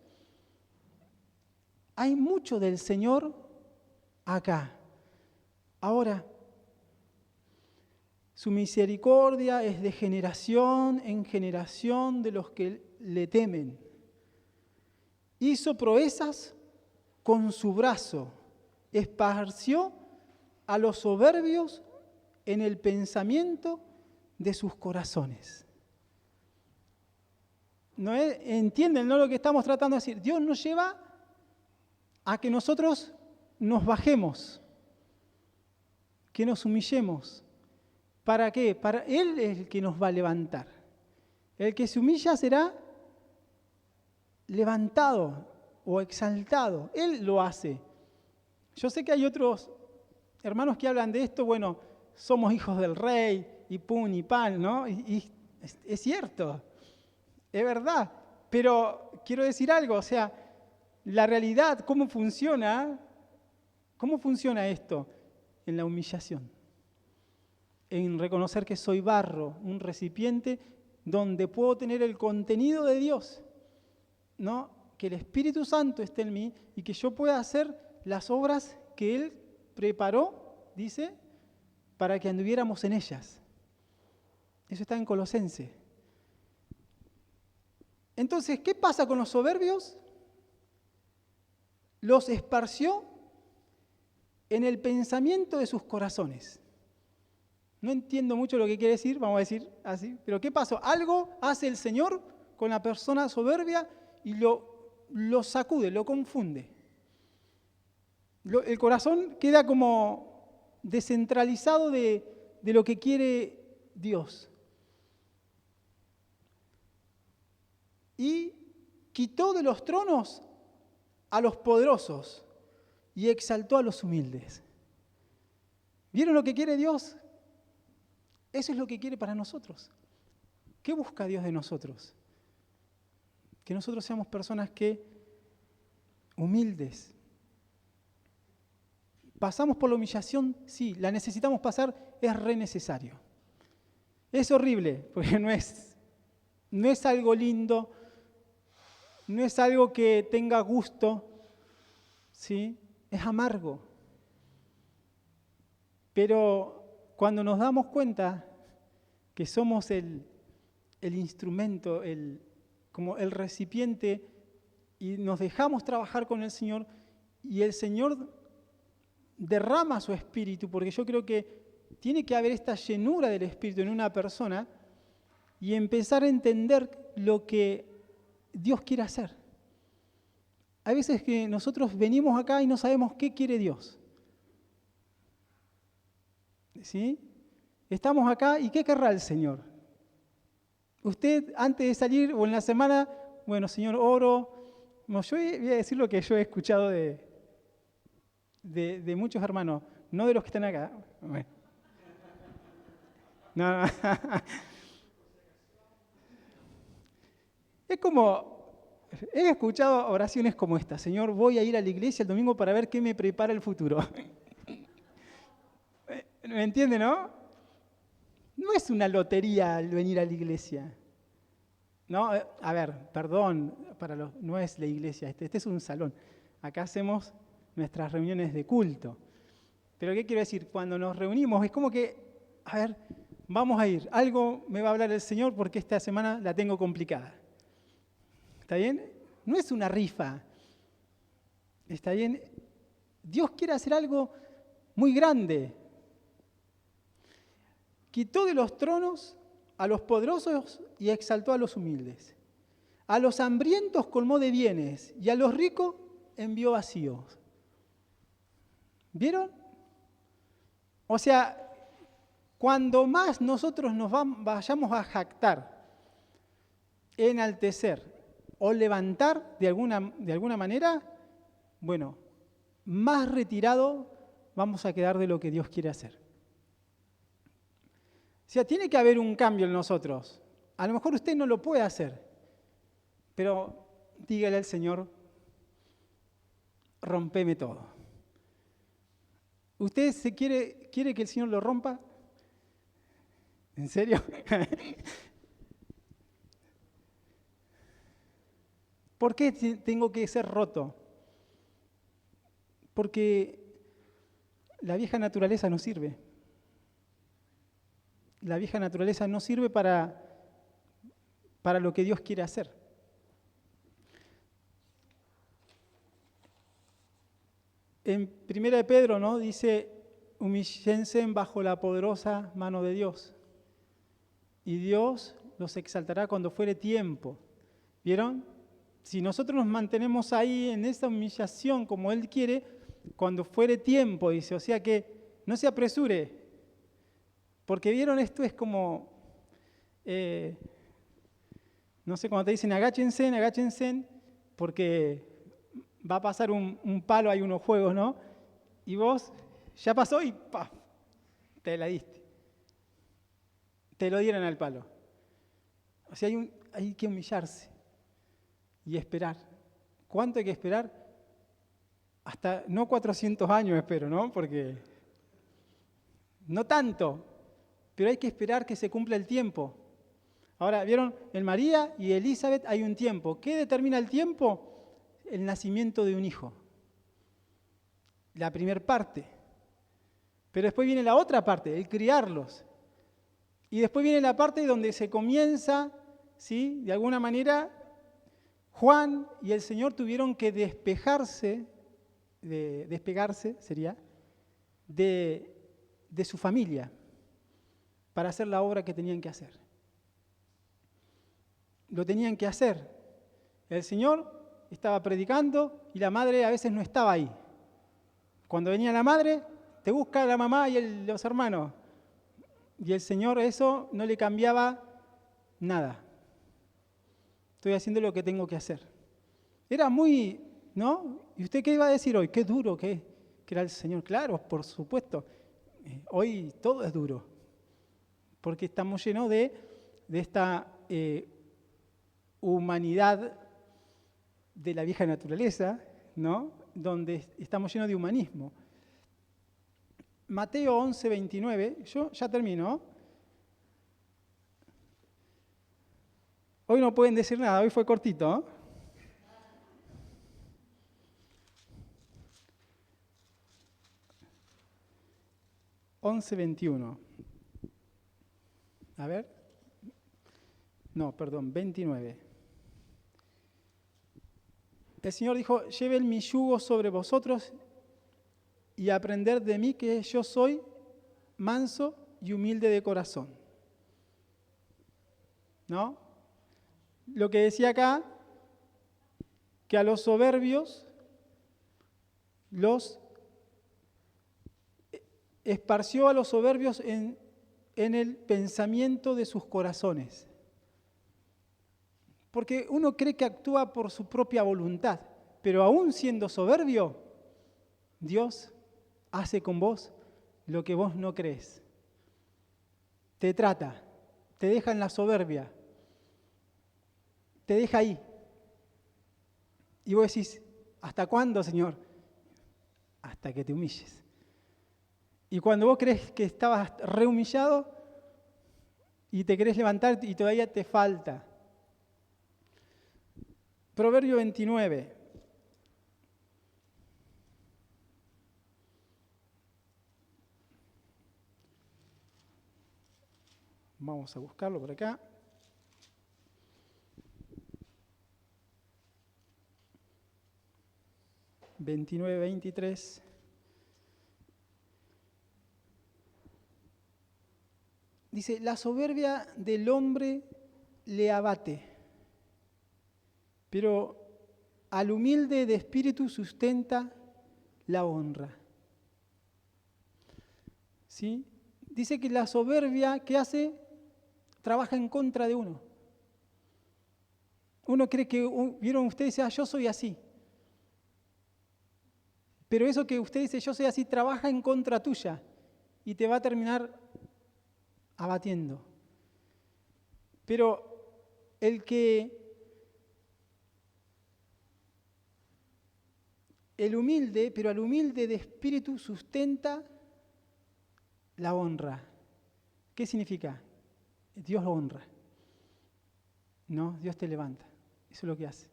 Hay mucho del Señor acá. Ahora, su misericordia es de generación en generación de los que le temen. Hizo proezas con su brazo, esparció a los soberbios en el pensamiento de sus corazones. ¿No entienden, no, lo que estamos tratando de decir? Dios nos lleva a que nosotros nos bajemos, que nos humillemos. ¿Para qué? Para Él es el que nos va a levantar. El que se humilla será levantado o exaltado. Él lo hace. Yo sé que hay otros hermanos que hablan de esto, bueno, somos hijos del rey, y pum, y pan, ¿no? Y es cierto, es verdad, pero quiero decir algo, o sea, la realidad, ¿cómo funciona? ¿Cómo funciona esto? En la humillación, en reconocer que soy barro, un recipiente donde puedo tener el contenido de Dios, ¿no? Que el Espíritu Santo esté en mí y que yo pueda hacer las obras que Él preparó, dice, para que anduviéramos en ellas. Eso está en Colosenses. Entonces, ¿qué pasa con los soberbios? Los esparció en el pensamiento de sus corazones. No entiendo mucho lo que quiere decir, vamos a decir así, pero ¿qué pasó? Algo hace el Señor con la persona soberbia y lo sacude, lo confunde. El corazón queda como descentralizado de lo que quiere Dios. Y quitó de los tronos a los poderosos y exaltó a los humildes. ¿Vieron lo que quiere Dios? Eso es lo que quiere para nosotros. ¿Qué busca Dios de nosotros? Que nosotros seamos personas humildes. ¿Pasamos por la humillación? Sí, la necesitamos pasar, es re necesario. Es horrible, porque no es algo lindo, no es algo que tenga gusto, ¿sí? Es amargo. Pero cuando nos damos cuenta que somos el instrumento, como el recipiente, y nos dejamos trabajar con el Señor, y el Señor derrama su espíritu, porque yo creo que tiene que haber esta llenura del espíritu en una persona, y empezar a entender lo que Dios quiere hacer. Hay veces que nosotros venimos acá y no sabemos qué quiere Dios. ¿Sí? Estamos acá y ¿qué querrá el Señor? Usted antes de salir o en la semana, bueno, Señor, oro. No, yo voy a decir lo que yo he escuchado de muchos hermanos, no de los que están acá. Bueno. No. Es como, he escuchado oraciones como esta: Señor, voy a ir a la iglesia el domingo para ver qué me prepara el futuro. ¿Me entiende, no? No es una lotería el venir a la iglesia. No, a ver, perdón, no es la iglesia, este es un salón. Acá hacemos nuestras reuniones de culto. Pero ¿qué quiero decir? Cuando nos reunimos es como que, a ver, vamos a ir. Algo me va a hablar el Señor porque esta semana la tengo complicada. ¿Está bien? No es una rifa. ¿Está bien? Dios quiere hacer algo muy grande. Quitó de los tronos a los poderosos y exaltó a los humildes. A los hambrientos colmó de bienes y a los ricos envió vacíos. ¿Vieron? O sea, cuando más nosotros nos vayamos a jactar, enaltecer o levantar de alguna manera, bueno, más retirado vamos a quedar de lo que Dios quiere hacer. O sea, tiene que haber un cambio en nosotros. A lo mejor usted no lo puede hacer, pero dígale al Señor, rompeme todo. ¿Usted quiere que el Señor lo rompa? ¿En serio? ¿Por qué tengo que ser roto? Porque la vieja naturaleza no sirve. La vieja naturaleza no sirve para lo que Dios quiere hacer. En 1 de Pedro, ¿no? Dice, humíllense bajo la poderosa mano de Dios, y Dios los exaltará cuando fuere tiempo. ¿Vieron? Si nosotros nos mantenemos ahí en esa humillación como Él quiere, cuando fuere tiempo, dice, o sea que no se apresure. Porque vieron, esto es como, no sé, cuando te dicen agáchense, porque va a pasar un palo, hay unos juegos, ¿no? Y vos ya pasó y ¡paf! Te la diste. Te lo dieron al palo. O sea, hay que humillarse y esperar. ¿Cuánto hay que esperar? Hasta, no 400 años espero, ¿no? Porque no tanto, pero hay que esperar que se cumpla el tiempo. Ahora, ¿vieron? En María y Elizabeth hay un tiempo. ¿Qué determina el tiempo? El nacimiento de un hijo. La primer parte. Pero después viene la otra parte, el criarlos. Y después viene la parte donde se comienza, ¿sí? De alguna manera, Juan y el Señor tuvieron que despegarse sería, de su familia para hacer la obra que tenían que hacer. Lo tenían que hacer. El Señor estaba predicando y la madre a veces no estaba ahí. Cuando venía la madre, te busca la mamá y los hermanos. Y el Señor eso no le cambiaba nada. Estoy haciendo lo que tengo que hacer. Era muy, ¿no? ¿Y usted qué iba a decir hoy? Qué duro que era el Señor. Claro, por supuesto. Hoy todo es duro. Porque estamos llenos de esta humanidad de la vieja naturaleza, ¿no? Donde estamos llenos de humanismo. Mateo 11, 29, yo ya termino. Hoy no pueden decir nada, hoy fue cortito. 11, 21. A ver. No, perdón, 29. El Señor dijo, lleven mi yugo sobre vosotros y aprender de mí que yo soy manso y humilde de corazón. ¿No? Lo que decía acá, que a los soberbios los esparció a los soberbios en el pensamiento de sus corazones. Porque uno cree que actúa por su propia voluntad, pero aún siendo soberbio, Dios hace con vos lo que vos no crees. Te trata, te deja en la soberbia, te deja ahí. Y vos decís, ¿hasta cuándo, Señor? Hasta que te humilles. Y cuando vos crees que estabas rehumillado y te querés levantar y todavía te falta. Proverbio 29. Vamos a buscarlo por acá. (29, 23). Dice, la soberbia del hombre le abate, pero al humilde de espíritu sustenta la honra. ¿Sí? Dice que la soberbia, ¿qué hace? Trabaja en contra de uno. Uno cree que, vieron ustedes, yo soy así. Pero eso que usted dice, yo soy así, trabaja en contra tuya y te va a terminar abatiendo. Pero el humilde, pero al humilde de espíritu sustenta la honra. ¿Qué significa? Dios lo honra. No, Dios te levanta. Eso es lo que hace.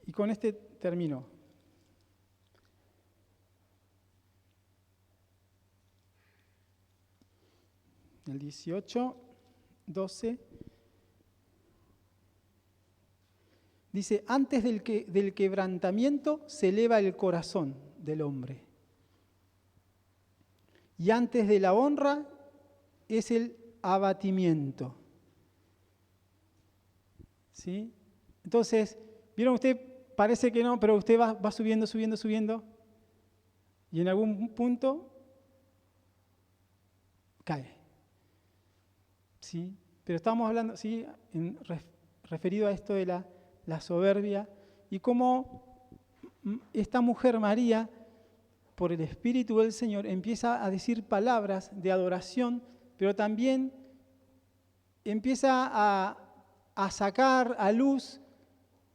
Y con este termino. El 18, 12. Dice, antes del quebrantamiento se eleva el corazón del hombre. Y antes de la honra es el abatimiento. ¿Sí? Entonces, ¿vieron usted? Parece que no, pero usted va subiendo, subiendo, subiendo. Y en algún punto cae. ¿Sí? Pero estamos hablando, ¿sí? Referido a esto de la soberbia y cómo esta mujer María por el Espíritu del Señor, empieza a decir palabras de adoración, pero también empieza a sacar a luz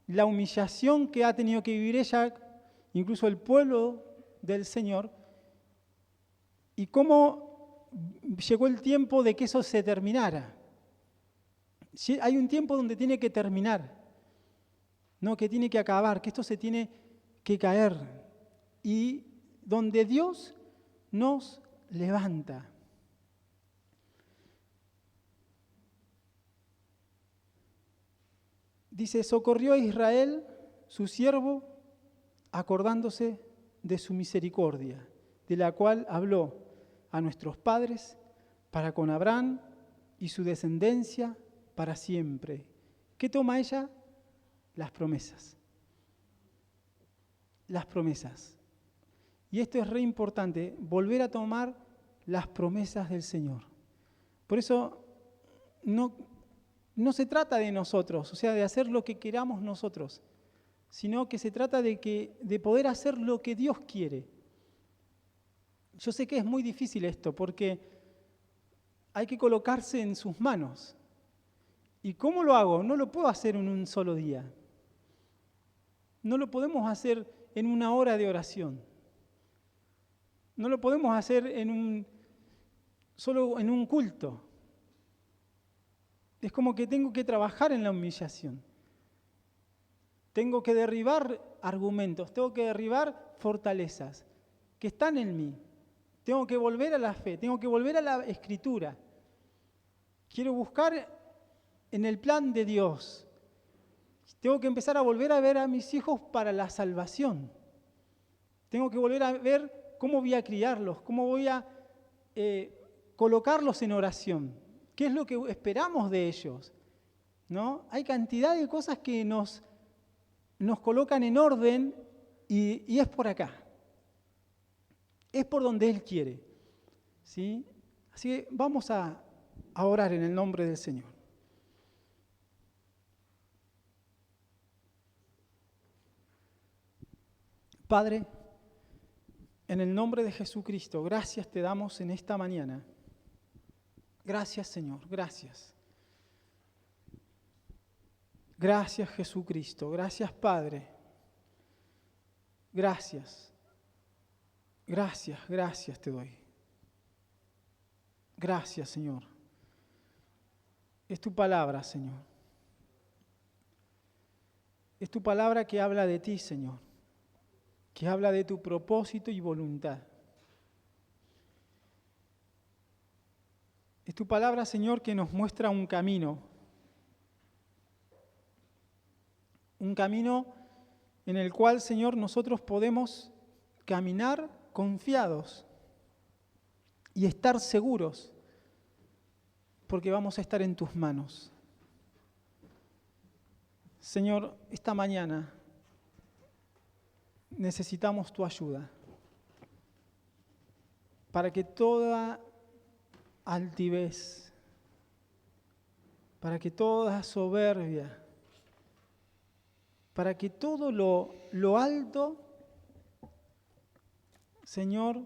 la humillación que ha tenido que vivir ella, incluso el pueblo del Señor, y cómo llegó el tiempo de que eso se terminara. Hay un tiempo donde tiene que terminar, no, que tiene que acabar, que esto se tiene que caer, y donde Dios nos levanta. Dice, socorrió a Israel, su siervo, acordándose de su misericordia, de la cual habló a nuestros padres para con Abraham y su descendencia para siempre. ¿Qué toma ella? Las promesas. Las promesas. Y esto es re importante, volver a tomar las promesas del Señor. Por eso no se trata de nosotros, o sea, de hacer lo que queramos nosotros, sino que se trata de poder hacer lo que Dios quiere. Yo sé que es muy difícil esto, porque hay que colocarse en sus manos. ¿Y cómo lo hago? No lo puedo hacer en un solo día. No lo podemos hacer en una hora de oración. No lo podemos hacer solo en un culto. Es como que tengo que trabajar en la humillación. Tengo que derribar argumentos, tengo que derribar fortalezas que están en mí. Tengo que volver a la fe, tengo que volver a la Escritura. Quiero buscar en el plan de Dios. Tengo que empezar a volver a ver a mis hijos para la salvación. Tengo que volver a ver cómo voy a criarlos, cómo voy a colocarlos en oración. ¿Qué es lo que esperamos de ellos? ¿No? Hay cantidad de cosas que nos colocan en orden y es por acá. Es por donde Él quiere. ¿Sí? Así que vamos a orar en el nombre del Señor. Padre, en el nombre de Jesucristo, gracias te damos en esta mañana. Gracias, Señor, gracias. Gracias, Jesucristo, gracias, Padre. Gracias. Gracias te doy. Gracias, Señor. Es tu palabra, Señor. Es tu palabra que habla de ti, Señor. Que habla de tu propósito y voluntad. Es tu palabra, Señor, que nos muestra un camino. Un camino en el cual, Señor, nosotros podemos caminar confiados y estar seguros, porque vamos a estar en tus manos. Señor, esta mañana necesitamos tu ayuda para que toda altivez, para que toda soberbia, para que todo lo alto, Señor,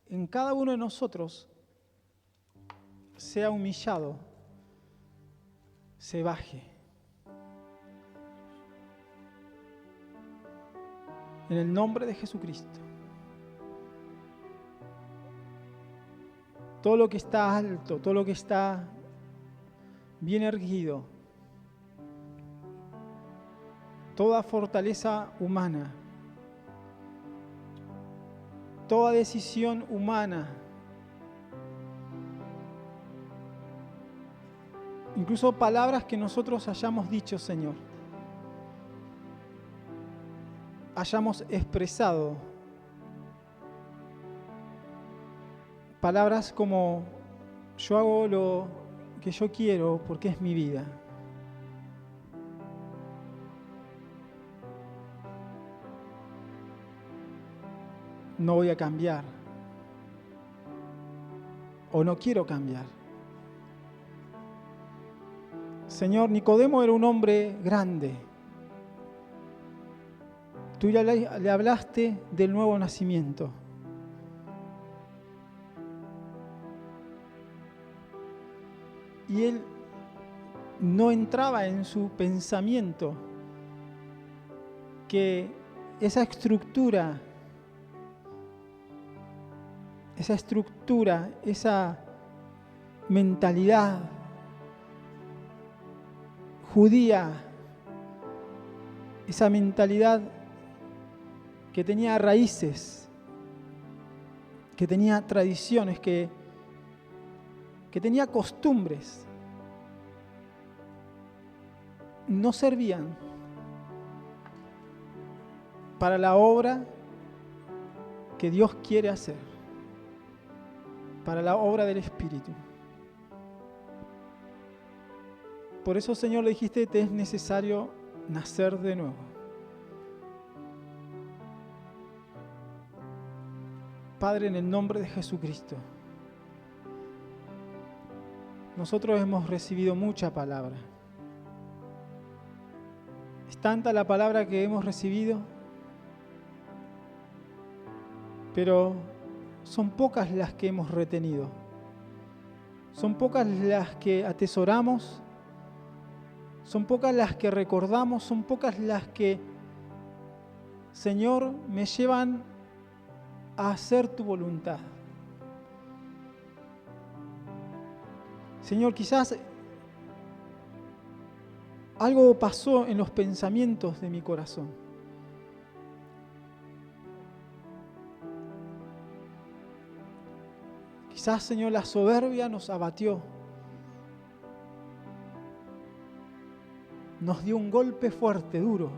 en cada uno de nosotros sea humillado, se baje. En el nombre de Jesucristo. Todo lo que está alto, todo lo que está bien erguido, toda fortaleza humana, toda decisión humana, incluso palabras que nosotros hayamos dicho, Señor, hayamos expresado, palabras como yo hago lo que yo quiero porque es mi vida. No voy a cambiar o no quiero cambiar. Señor, Nicodemo era un hombre grande. Tú ya le hablaste del nuevo nacimiento. y él no entraba en su pensamiento que esa estructura, esa mentalidad judía, esa mentalidad que tenía raíces, que tenía tradiciones, que tenía costumbres, no servían para la obra que Dios quiere hacer, para la obra del Espíritu. Por eso, Señor, le dijiste, te es necesario nacer de nuevo. Padre, en el nombre de Jesucristo, nosotros hemos recibido mucha palabra. Es tanta la palabra que hemos recibido, pero son pocas las que hemos retenido. Son pocas las que atesoramos, son pocas las que recordamos, son pocas las que, Señor, me llevan a hacer tu voluntad. Señor, quizás algo pasó en los pensamientos de mi corazón. Quizás, Señor, la soberbia nos abatió. Nos dio un golpe fuerte, duro.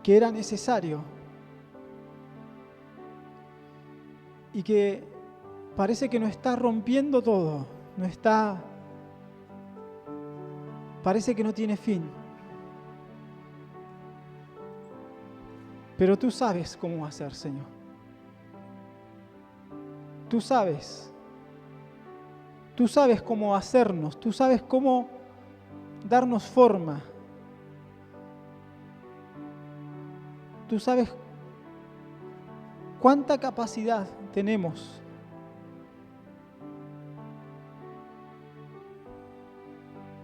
Que era necesario. Y que parece que nos está rompiendo todo. Parece que no tiene fin. Pero tú sabes cómo hacer, Señor. Tú sabes cómo hacernos, tú sabes cómo darnos forma. Tú sabes cuánta capacidad tenemos.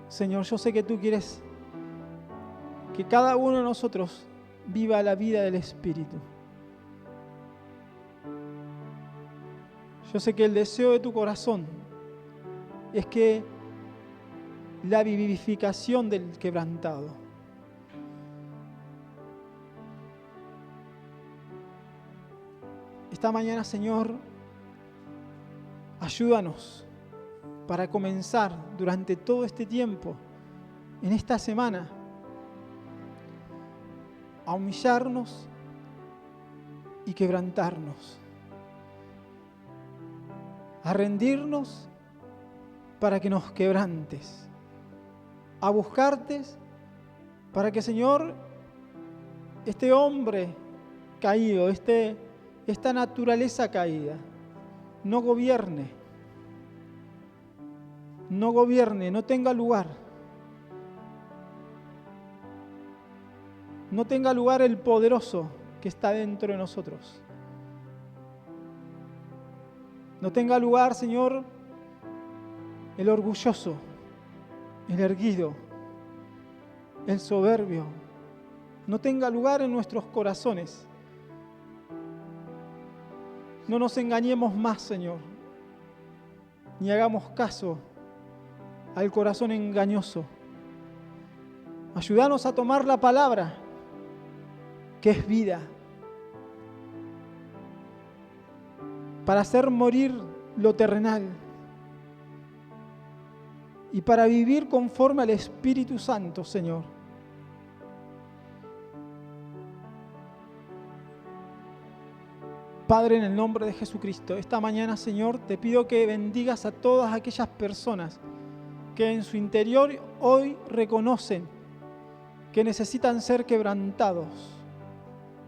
Señor, yo sé que tú quieres que cada uno de nosotros viva la vida del Espíritu. Yo sé que el deseo de tu corazón es que la vivificación del quebrantado. Esta mañana, Señor, ayúdanos para comenzar durante todo este tiempo, en esta semana, a humillarnos y quebrantarnos, a rendirnos para que nos quebrantes, a buscarte para que, Señor, este hombre caído, esta naturaleza caída, no gobierne, no tenga lugar. No tenga lugar el poderoso que está dentro de nosotros. No tenga lugar, Señor, el orgulloso, el erguido, el soberbio. No tenga lugar en nuestros corazones. No nos engañemos más, Señor, ni hagamos caso al corazón engañoso. Ayúdanos a tomar la palabra, que es vida, para hacer morir lo terrenal y para vivir conforme al Espíritu Santo, Señor. Padre, en el nombre de Jesucristo, esta mañana, Señor, te pido que bendigas a todas aquellas personas que en su interior hoy reconocen que necesitan ser quebrantados,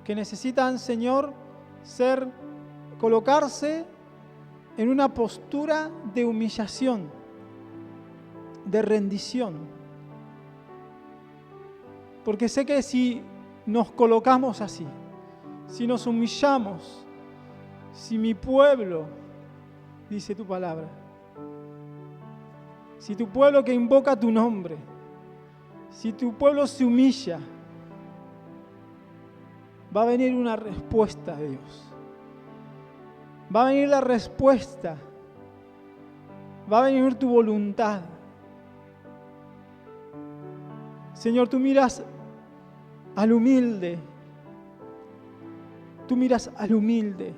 que necesitan, Señor, colocarse en una postura de humillación, de rendición. Porque sé que si nos colocamos así, si nos humillamos, Si mi pueblo, dice tu palabra, si tu pueblo que invoca tu nombre, si tu pueblo se humilla, va a venir una respuesta de Dios. Va a venir la respuesta. Va a venir tu voluntad. Señor, tú miras al humilde. Tú miras al humilde.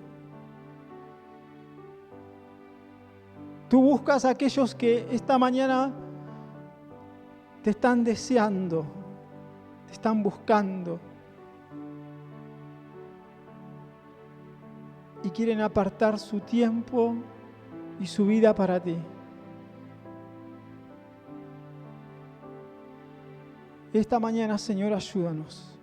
Tú buscas a aquellos que esta mañana te están deseando, te están buscando y quieren apartar su tiempo y su vida para ti. Esta mañana, Señor, ayúdanos.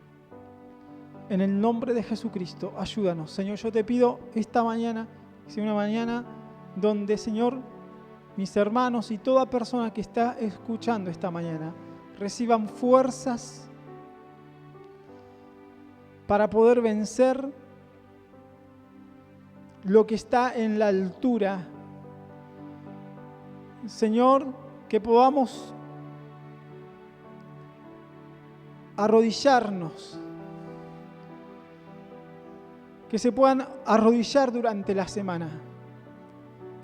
En el nombre de Jesucristo, ayúdanos. Señor, yo te pido esta mañana, que sea una mañana donde, Señor, mis hermanos y toda persona que está escuchando esta mañana reciban fuerzas para poder vencer lo que está en la altura. Señor, que podamos arrodillarnos, que se puedan arrodillar durante la semana,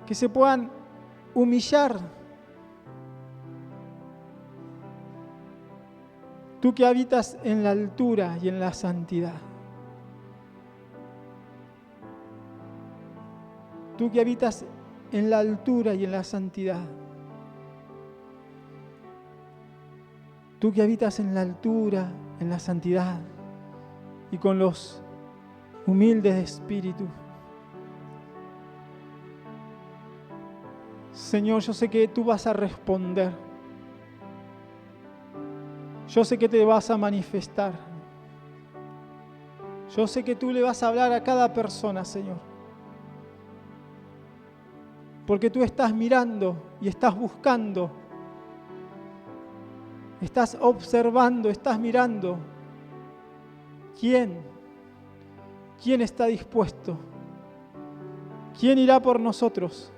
que se puedan humillar. Tú que habitas en la altura y en la santidad. Tú que habitas en la altura y en la santidad. Tú que habitas en la altura, en la santidad y con los humildes de espíritu. Señor, yo sé que tú vas a responder. Yo sé que te vas a manifestar. Yo sé que tú le vas a hablar a cada persona, Señor. Porque tú estás mirando y estás buscando. Estás observando, estás mirando. ¿Quién está dispuesto? ¿Quién irá por nosotros?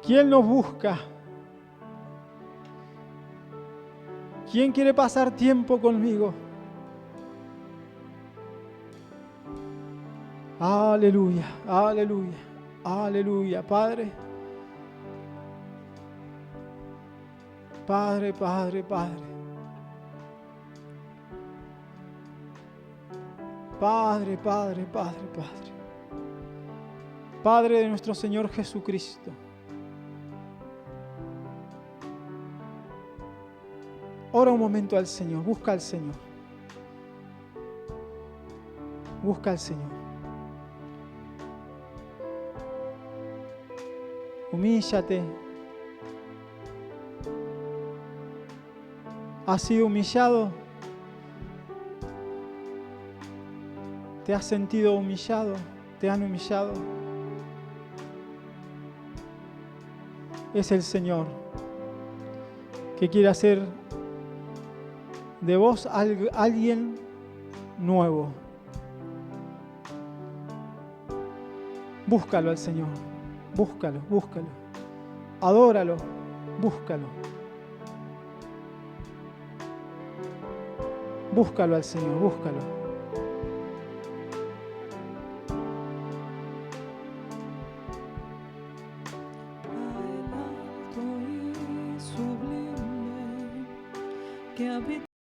¿Quién nos busca? ¿Quién quiere pasar tiempo conmigo? Aleluya, aleluya, aleluya, Padre. Padre, Padre, Padre. Padre, Padre, Padre, Padre. Padre de nuestro Señor Jesucristo. Ora un momento al Señor, busca al Señor. Busca al Señor. Humíllate. ¿Has sido humillado? ¿Te has sentido humillado? ¿Te han humillado? Es el Señor que quiere hacer de vos alguien nuevo. Búscalo al Señor. Búscalo, búscalo. Adóralo, búscalo. Búscalo al Señor, búscalo. Alto y sublime que habita